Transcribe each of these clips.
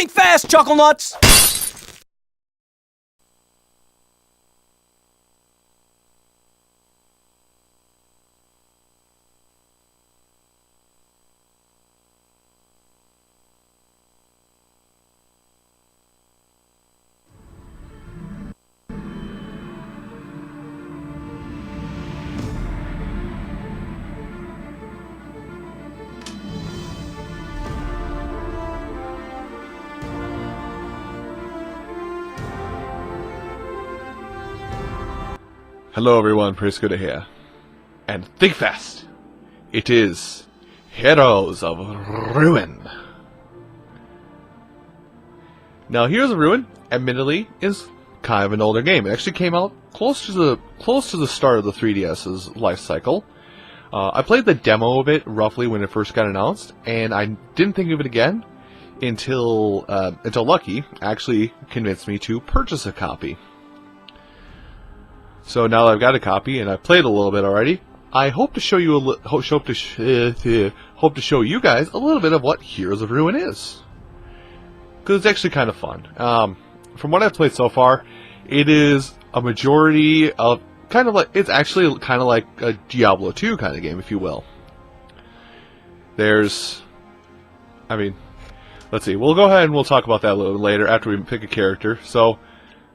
Think fast, Chuckle Nuts! Hello everyone, Priscuda here. And think fast! It is Heroes of Ruin. Now Heroes of Ruin, admittedly, is kind of an older game. It actually came out close to the start of the 3DS's life cycle. I played the demo of it roughly when it first got announced, and I didn't think of it again until Lucky actually convinced me to purchase a copy. So now that I've got a copy and I've played a little bit already, I hope to show you hope to show you guys a little bit of what Heroes of Ruin is, because it's actually kind of fun. From what I've played so far, it is a majority of it's actually kind of like a Diablo 2 kind of game, if you will. Let's see. We'll go ahead and we'll talk about that a little bit later after we pick a character. So,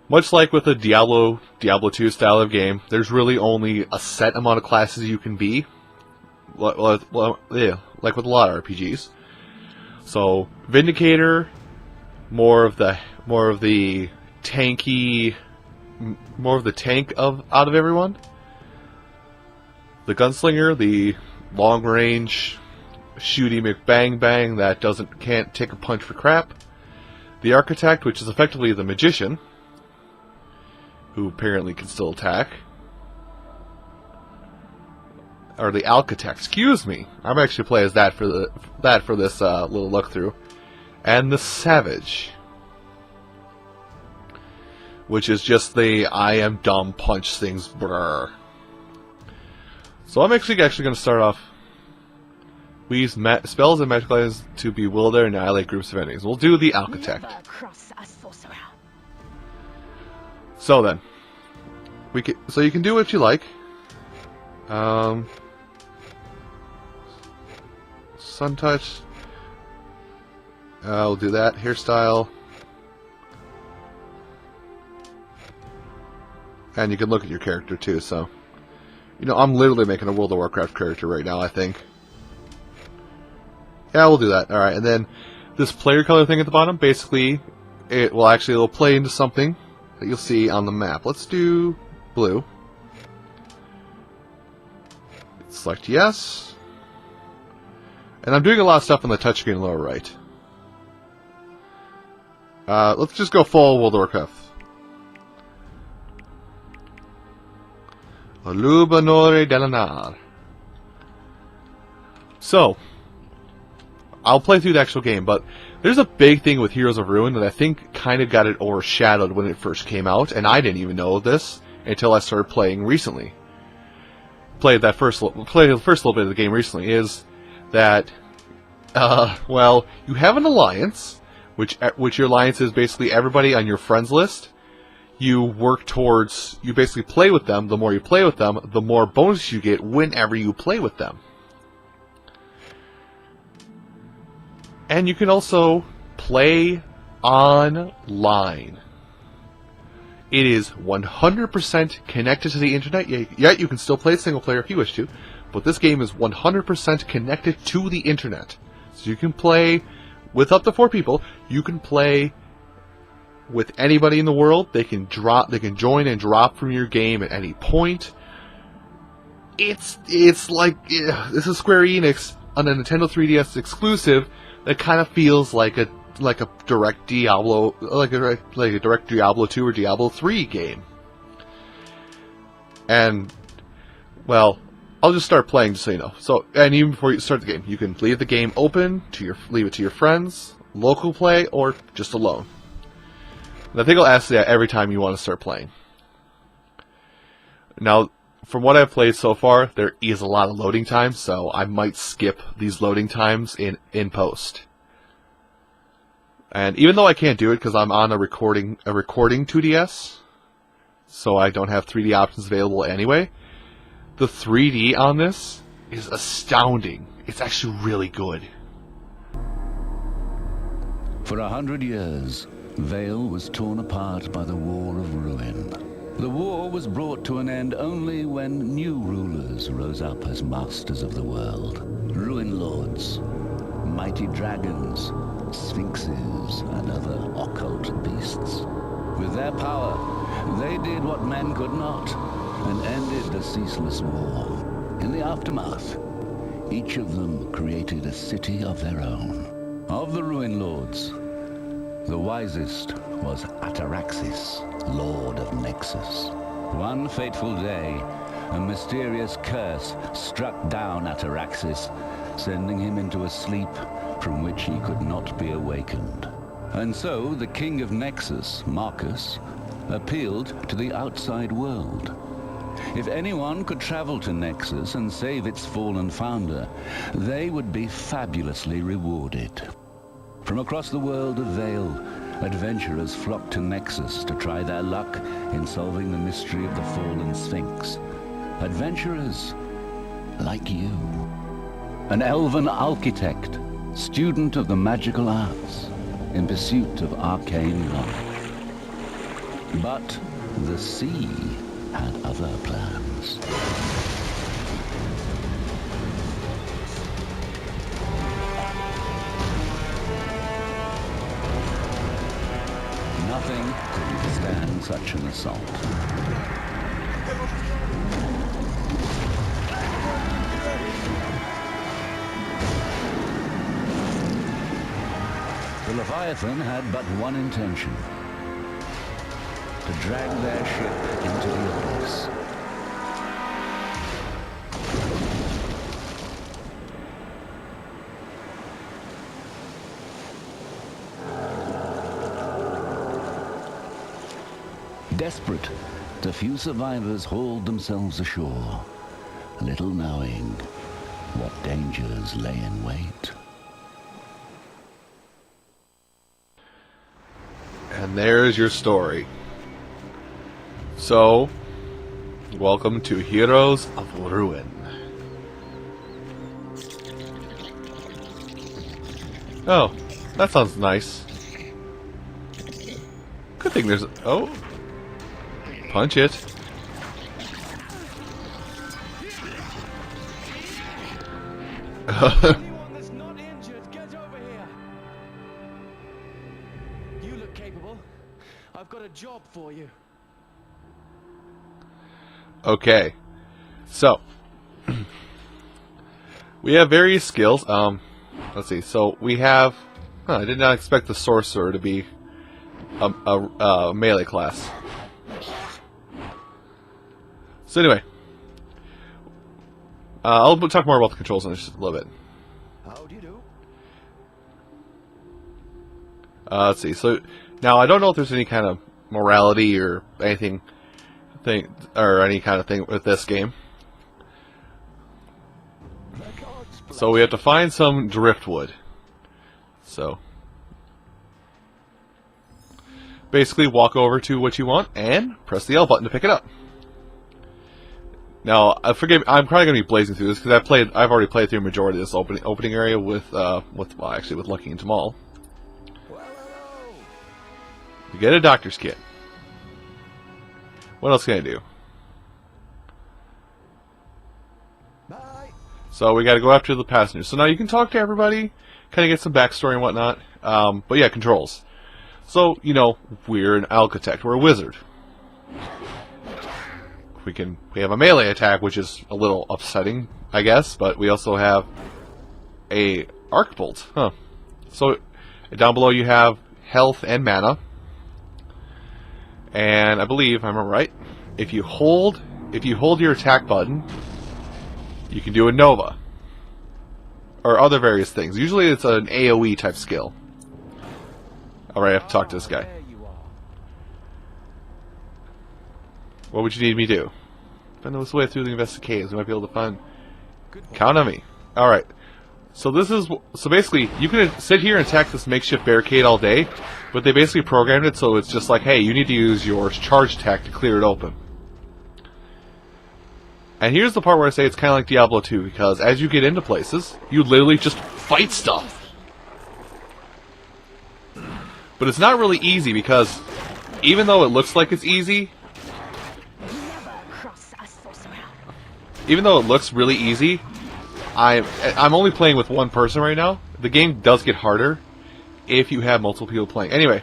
much like with a Diablo 2 style of game, there's really only a set amount of classes you can be. Like with a lot of RPGs. So, Vindicator, more of the tanky, more of the tank out of everyone. The Gunslinger, the long range, shooty McBang that can't take a punch for crap. The Architect, which is effectively the Magician, who apparently can still attack. Or the Alchitect, excuse me. I'm actually playing as that for this little look through. And the Savage, which is just the I am dumb punch things brr. So I'm actually going to start off. We use spells and magic items to bewilder and annihilate groups of enemies. We'll do the Alchitect. So then, so you can do what you like. Sun Touch. We'll do that. Hairstyle. And you can look at your character too, so. I'm literally making a World of Warcraft character right now, I think. Yeah, we'll do that. Alright, and then this player color thing at the bottom, basically, it'll play into something that you'll see on the map. Let's do blue. Select yes. And I'm doing a lot of stuff on the touchscreen lower right. Let's just go full World of Warcraft. Lubanore Delanar. So, I'll play through the actual game, but there's a big thing with Heroes of Ruin that I think kind of got it overshadowed when it first came out, and I didn't even know this until I started playing recently. Played the first little bit of the game recently, is that, you have an alliance, which your alliance is basically everybody on your friends list. You basically play with them. The more you play with them, the more bonus you get whenever you play with them. And you can also play online. It is 100% connected to the internet, yet you can still play single player if you wish to, but this game is 100% connected to the internet. So you can play with up to 4 people. You can play with anybody in the world. They can join and drop from your game at any point. It's like this is Square Enix on a Nintendo 3DS exclusive that kind of feels like a direct Diablo, like a direct Diablo 2 or Diablo 3 game. And I'll just start playing just so you know. So, and even before you start the game, you can leave the game open leave it to your friends, local play, or just alone. And I think I'll ask that every time you want to start playing. Now, from what I've played so far, there is a lot of loading times, so I might skip these loading times in post. And even though I can't do it because I'm on a recording 2DS, so I don't have 3D options available anyway, the 3D on this is astounding. It's actually really good. For 100 years, Vale was torn apart by the War of Ruin. The war was brought to an end only when new rulers rose up as masters of the world. Ruin lords, mighty dragons, sphinxes, and other occult beasts. With their power, they did what men could not, and ended the ceaseless war. In the aftermath, each of them created a city of their own. Of the Ruin lords, the wisest was Ataraxis, Lord of Nexus. One fateful day, a mysterious curse struck down Ataraxis, sending him into a sleep from which he could not be awakened. And so the king of Nexus, Marcus, appealed to the outside world. If anyone could travel to Nexus and save its fallen founder, they would be fabulously rewarded. From across the world of Vale, adventurers flocked to Nexus to try their luck in solving the mystery of the fallen Sphinx. Adventurers like you. An elven architect, student of the magical arts, in pursuit of arcane knowledge. But the sea had other plans. Nothing could withstand such an assault. The Leviathan had but one intention: to drag their ship into the abyss. Desperate, the few survivors hauled themselves ashore, little knowing what dangers lay in wait. And there's your story. So, welcome to Heroes of Ruin. Oh, that sounds nice. Good thing there's... Oh. Punch it. Anyone that's not injured, get over here. You look capable. I've got a job for you. Okay. So, we have various skills. Let's see. So, we have... I did not expect the Sorcerer to be a melee class. So anyway, I'll talk more about the controls in just a little bit. How do you do? Let's see. So now I don't know if there's any kind of morality or anything, or any kind of thing with this game. So we have to find some driftwood. So basically, walk over to what you want and press the L button to pick it up. Now, forgive me, I'm probably going to be blazing through this because I've already played through a majority of this opening area with Lucky and Tamal. You get a doctor's kit. What else can I do? Bye. So we got to go after the passengers. So now you can talk to everybody, kind of get some backstory and whatnot. But yeah, controls. So, you know, we're an architect, we're a wizard. We have a melee attack, which is a little upsetting, I guess, but we also have a arc bolt. Huh. So down below you have health and mana. And I believe, if I remember right, if you hold your attack button, you can do a Nova. Or other various things. Usually it's an AoE type skill. Alright, I have to talk to this guy. What would you need me to do? Find this way through the investigation. We might be able to find... Count on me. Alright. So basically you can sit here and attack this makeshift barricade all day, but they basically programmed it so it's just like, hey, you need to use your charge attack to clear it open. And here's the part where I say it's kind of like Diablo 2, because as you get into places, you literally just fight stuff. But it's not really easy, because even though it looks like it's easy, even though it looks really easy, I'm only playing with one person right now. The game does get harder if you have multiple people playing. Anyway,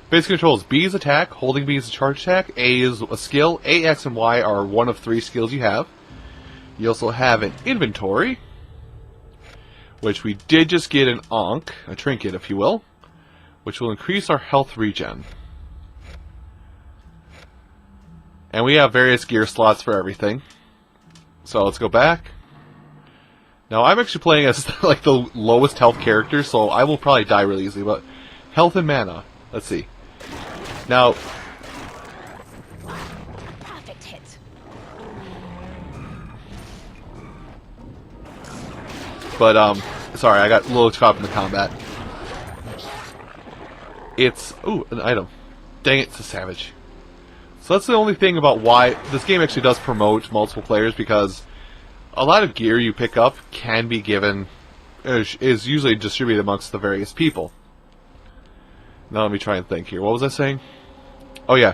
basic controls: B is attack, holding B is a charge attack, A is a skill, A, X, and Y are one of 3 skills you have. You also have an inventory, which we did just get an Ankh, a trinket if you will, which will increase our health regen. And we have various gear slots for everything. So let's go back. Now I'm actually playing as like the lowest health character, so I will probably die really easily, but health and mana. Let's see. Now perfect hit. But sorry, I got a little caught up in the combat. It's an item. Dang it, it's a savage. So that's the only thing about why this game actually does promote multiple players, because a lot of gear you pick up can be given, is usually distributed amongst the various people. Now let me try and think here. What was I saying? Oh yeah,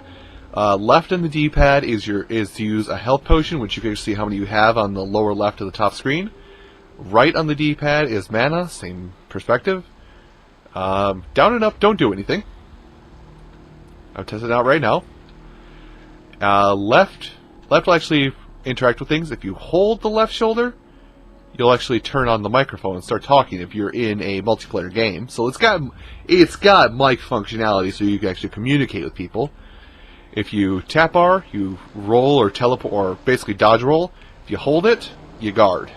left in the D-pad is to use a health potion, which you can see how many you have on the lower left of the top screen. Right on the D-pad is mana, same perspective. Down and up don't do anything. I'm testing it out right now. Left will actually interact with things. If you hold the left shoulder, you'll actually turn on the microphone and start talking if you're in a multiplayer game. So it's got mic functionality, so you can actually communicate with people. If you tap R, you roll or teleport, or basically dodge roll. If you hold it, you guard.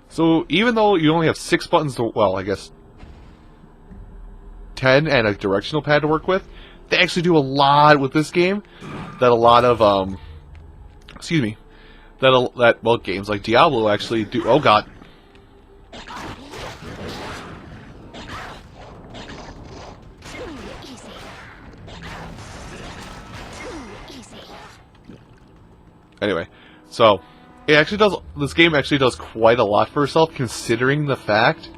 So even though you only have 6 buttons to, well, I guess 10 and a directional pad to work with, they actually do a lot with this game that a lot of well, games like Diablo actually do. Oh god. Anyway, so this game actually does quite a lot for itself, considering the fact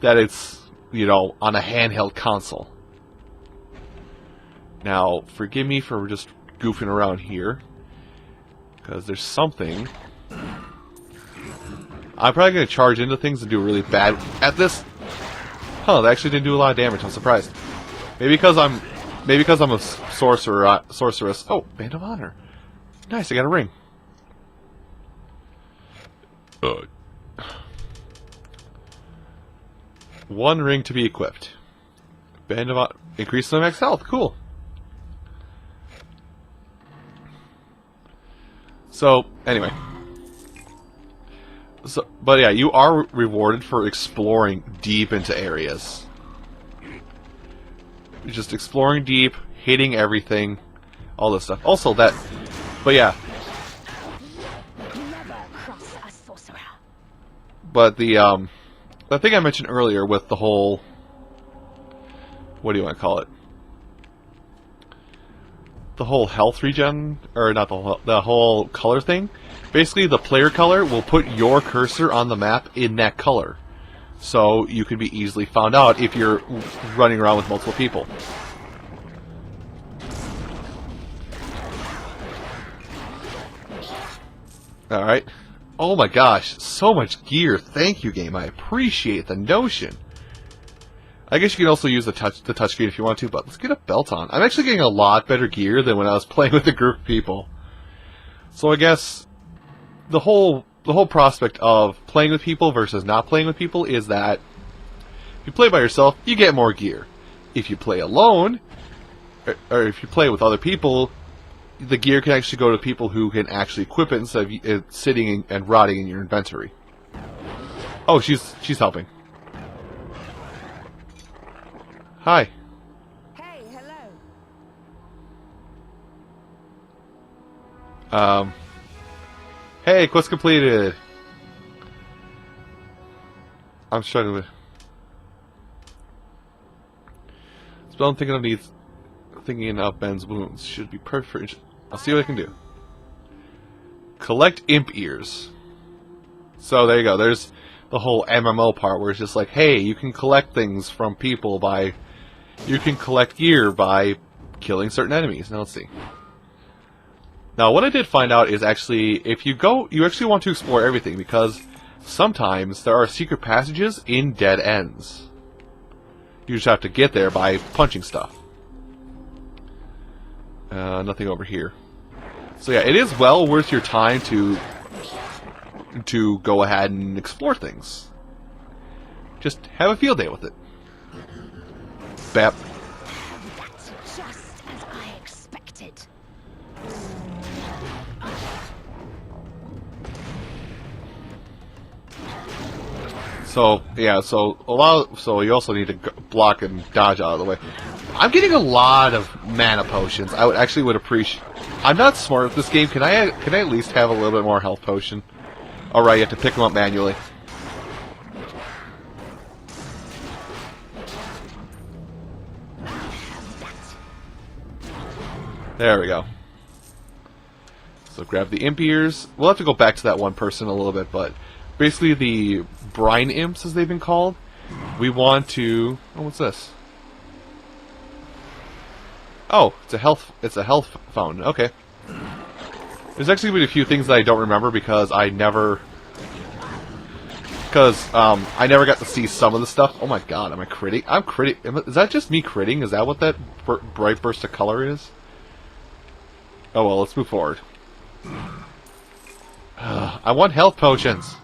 that it's, on a handheld console. Now, forgive me for just goofing around here, because there's something. I'm probably going to charge into things and do really bad at this. Huh, that actually didn't do a lot of damage. I'm surprised. Maybe because I'm a sorceress. Oh, Band of Honor. Nice, I got a ring. One ring to be equipped. Band of Honor. Increase the max health. Cool. So, anyway. But yeah, you are rewarded for exploring deep into areas. You're just exploring deep, hitting everything, all this stuff. Also but yeah. But the thing I mentioned earlier with the whole, what do you want to call it? The whole health regen, or not the whole color thing. Basically, the player color will put your cursor on the map in that color, so you can be easily found out if you're running around with multiple people. All right. Oh my gosh, so much gear. Thank you, game. I appreciate the notion. I guess you can also use the touchscreen if you want to, but let's get a belt on. I'm actually getting a lot better gear than when I was playing with a group of people. So I guess the whole prospect of playing with people versus not playing with people is that if you play by yourself, you get more gear. If you play alone, or if you play with other people, the gear can actually go to people who can actually equip it instead of it sitting and rotting in your inventory. Oh, she's helping. Hi. Hey, hello. Hey, quest completed. I'm struggling. Spell I'm thinking of these. Thinking of Ben's wounds should be perfect. I'll see what I can do. Collect imp ears. So there you go. There's the whole MMO part where it's just like, hey, you can collect things from people by, you can collect gear by killing certain enemies. Now let's see. Now what I did find out is actually, if you go, you actually want to explore everything because sometimes there are secret passages in dead ends. You just have to get there by punching stuff. Nothing over here. So yeah, it is well worth your time to go ahead and explore things. Just have a field day with it. Bap. That's just as I expected. So yeah, so you also need to block and dodge out of the way. I'm getting a lot of mana potions. I would appreciate. I'm not smart with this game. Can I at least have a little bit more health potion? All right, you have to pick them up manually. There we go. So grab the imp ears. We'll have to go back to that one person a little bit, but basically the brine imps, as they've been called, we want to... Oh, what's this? Oh, it's a health fountain. Okay. There's actually been a few things that I don't remember because I never got to see some of the stuff. Oh my god, am I critting? I'm critting. Is that just me critting? Is that what that bright burst of color is? Oh well, let's move forward. I want health potions.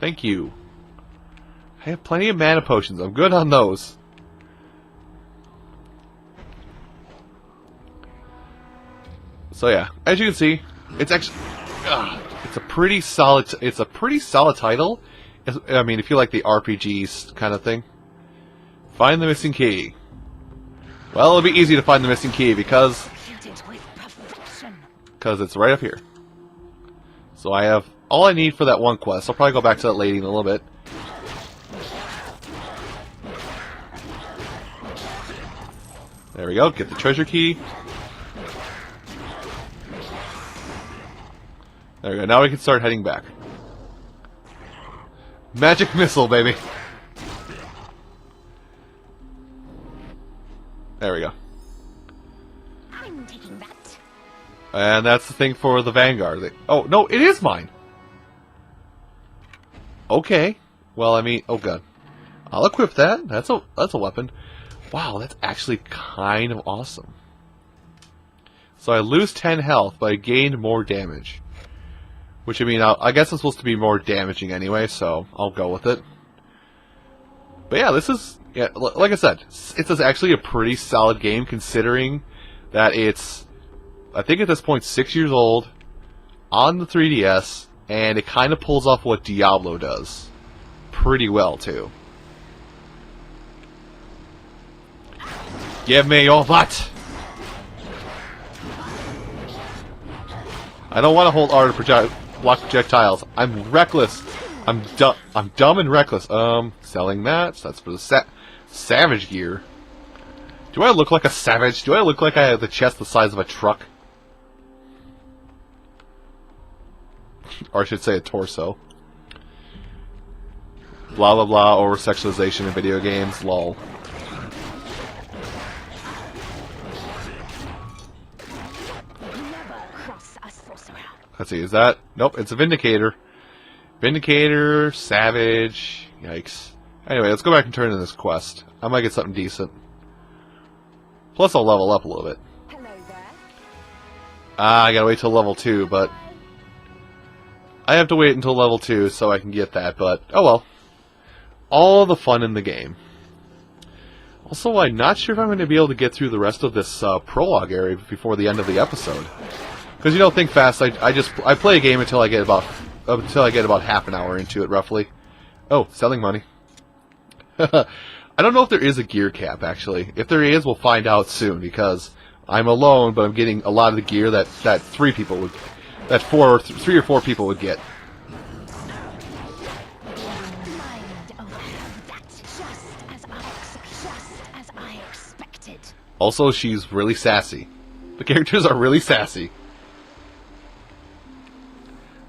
Thank you. I have plenty of mana potions. I'm good on those. So yeah, as you can see, it's actually it's a pretty solid title. I mean, if you like the RPGs kind of thing. Find the missing key. Well, it'll be easy to find the missing key because it's right up here. So I have all I need for that one quest. I'll probably go back to that lady in a little bit. There we go. Get the treasure key. There we go. Now we can start heading back. Magic missile, baby. There we go. I'm taking that. And that's the thing for the Vanguard. Oh, no, it is mine. Okay. Well, I mean, oh god. I'll equip that. That's a weapon. Wow, that's actually kind of awesome. So I lose 10 health, but I gained more damage. Which, I mean, I guess it's supposed to be more damaging anyway, so I'll go with it. But yeah, this is, yeah, like I said, it's actually a pretty solid game considering that it's, I think at this point, 6 years old, on the 3DS, and it kind of pulls off what Diablo does. Pretty well, too. Give me your butt! I don't want to hold R to block projectiles. I'm reckless. I'm dumb and reckless. Selling that. So that's for the savage gear. Do I look like a savage? Do I look like I have the chest the size of a truck? Or I should say a torso. Blah blah blah. Over sexualization in video games. Lol. Let's see, is that... Nope, it's a Vindicator. Vindicator, Savage... Yikes. Anyway, let's go back and turn in this quest. I might get something decent. Plus I'll level up a little bit. Hello there. I gotta wait till level 2, but... I have to wait until level 2 so I can get that, but... Oh well. All the fun in the game. Also, I'm not sure if I'm going to be able to get through the rest of this prologue area before the end of the episode. Because you know, think fast. I play a game until I get about half an hour into it, roughly. Oh, selling money. I don't know if there is a gear cap actually. If there is, we'll find out soon. Because I'm alone, but I'm getting a lot of the gear that three or four people would get. Mind Also, she's really sassy. The characters are really sassy.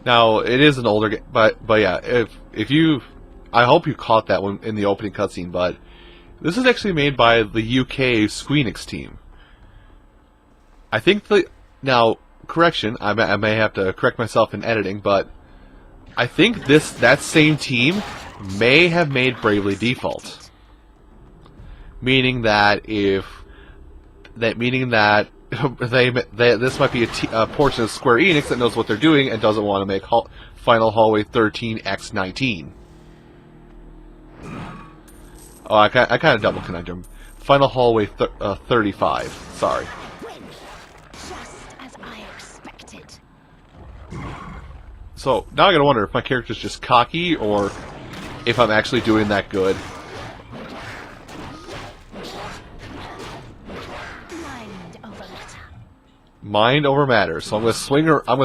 Now, it is an older game, but yeah, if you... I hope you caught that one in the opening cutscene, but this is actually made by the UK Squeenix team. I think now, correction, I may have to correct myself in editing, but I think that same team may have made Bravely Default. Meaning that this might be a portion of Square Enix that knows what they're doing and doesn't want to make Final Hallway 13 X19. Oh, I kind of double conundrum. Final Hallway 35. Sorry. Just as I expected. So now I gotta wonder if my character's just cocky or if I'm actually doing that good. Mind over matter. Mind over matter. So I'm gonna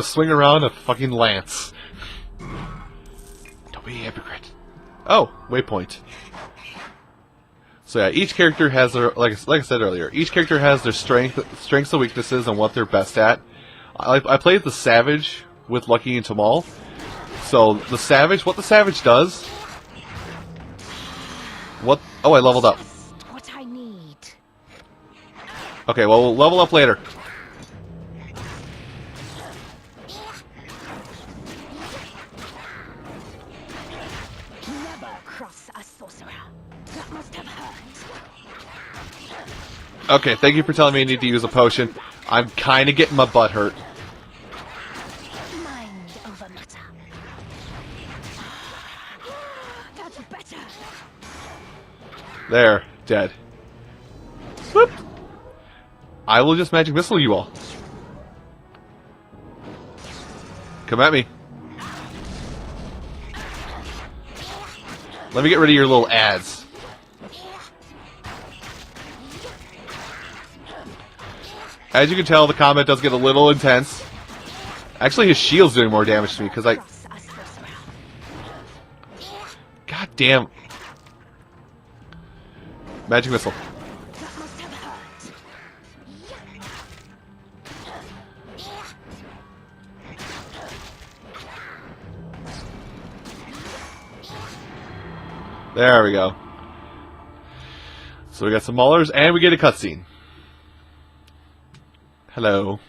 swing around a fucking lance. Don't be a hypocrite. Oh, waypoint. So yeah, each character has their like I said earlier. Each character has their strengths and weaknesses and what they're best at. I played the Savage with Lucky and Tamal. So what the Savage does. Oh, I leveled up. Just what I need. Okay, well we'll level up later. Never cross a sorcerer. That must have hurt. Okay, thank you for telling me I need to use a potion. I'm kind of getting my butt hurt. Mind over matter. That's better. There, dead. Whoop. I will just magic missile you all. Come at me. Let me get rid of your little ads. As you can tell, the combat does get a little intense. Actually, his shield's doing more damage to me because Cross a sorcerer. God damn. Magic missile. That must have hurt. There we go. So we got some Maulers and we get a cutscene. Hello.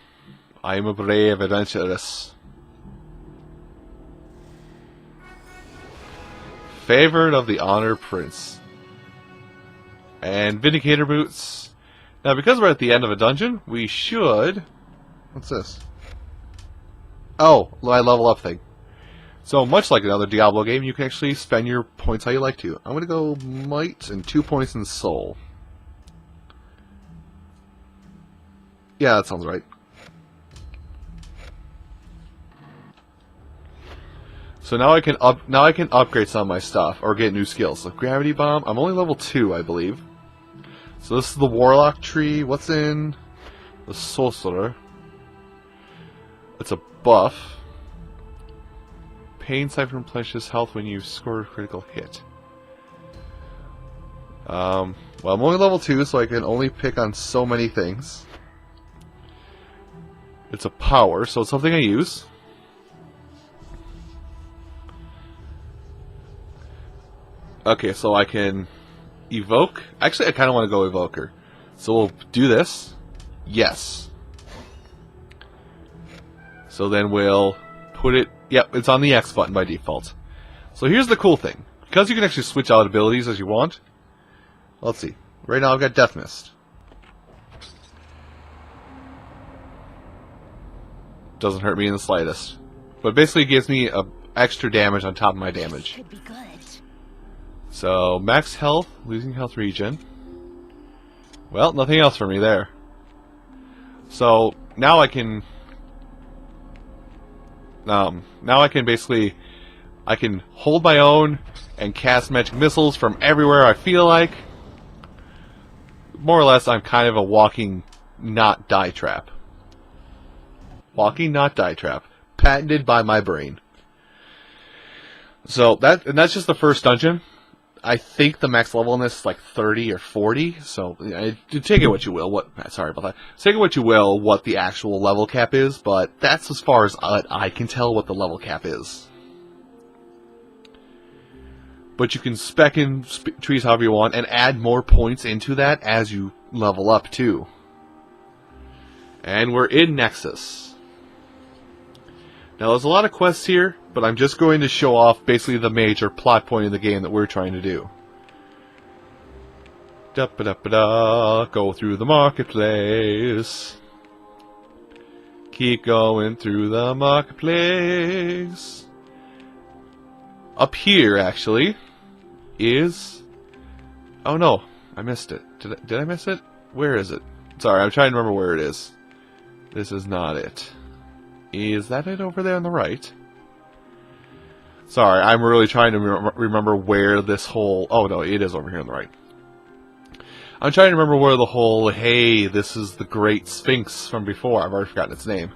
I am a brave adventuress. Favored of the Honor Prince. And Vindicator Boots. Now, because we're at the end of a dungeon, we should... What's this? Oh, my level up thing. So, much like another Diablo game, you can actually spend your points how you like to. I'm going to go Might and 2 points in Soul. Yeah, that sounds right. So now I can upgrade some of my stuff or get new skills. So Gravity Bomb, I'm only level 2, I believe. So this is the Warlock tree. What's in the Sorcerer? It's a buff. Pain Siphon replenishes health when you score a critical hit. Well, I'm only level 2, so I can only pick on so many things. It's a power, so it's something I use. Okay, so I can evoke. Actually, I kind of want to go evoker. So we'll do this. Yes. So then we'll put it... Yep, it's on the X button by default. So here's the cool thing. Because you can actually switch out abilities as you want. Let's see. Right now I've got Death Mist. Doesn't hurt me in the slightest. But basically it gives me extra damage on top of my damage. Could be good. So, max health, losing health regen. Well, nothing else for me there. So, now I can... now I can basically... I can hold my own and cast magic missiles from everywhere I feel like. More or less, I'm kind of a walking not die trap. Walking not die trap. Patented by my brain. So, that's just the first dungeon. I think the max level in this is like 30 or 40, so take it what you will. Sorry about that. Take it what you will what the actual level cap is, but that's as far as I can tell what the level cap is. But you can spec in trees however you want and add more points into that as you level up too. And we're in Nexus. Now there's a lot of quests here, but I'm just going to show off basically the major plot point of the game that we're trying to do. Da-ba-da-ba-da, go through the marketplace. Keep going through the marketplace. Up here, actually, is... Oh no, I missed it. Did I miss it? Where is it? Sorry, I'm trying to remember where it is. This is not it. Is that it over there on the right? Sorry, I'm really trying to remember where this whole... Oh no, it is over here on the right. I'm trying to remember where the whole, hey, this is the Great Sphinx from before. I've already forgotten its name.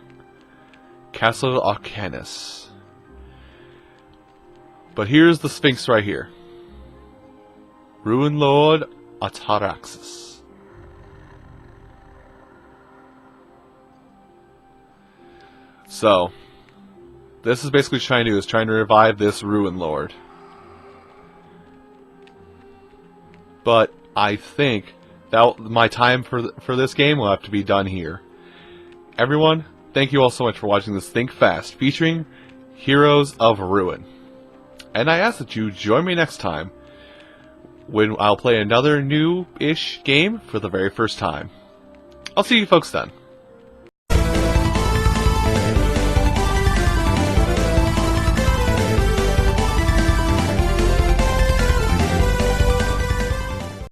Castle Arcanus. But here's the Sphinx right here. Ruin Lord Ataraxis. So, this is basically trying to revive this Ruin Lord. But I think that my time for this game will have to be done here. Everyone, thank you all so much for watching this Think Fast featuring Heroes of Ruin. And I ask that you join me next time when I'll play another new-ish game for the very first time. I'll see you folks then.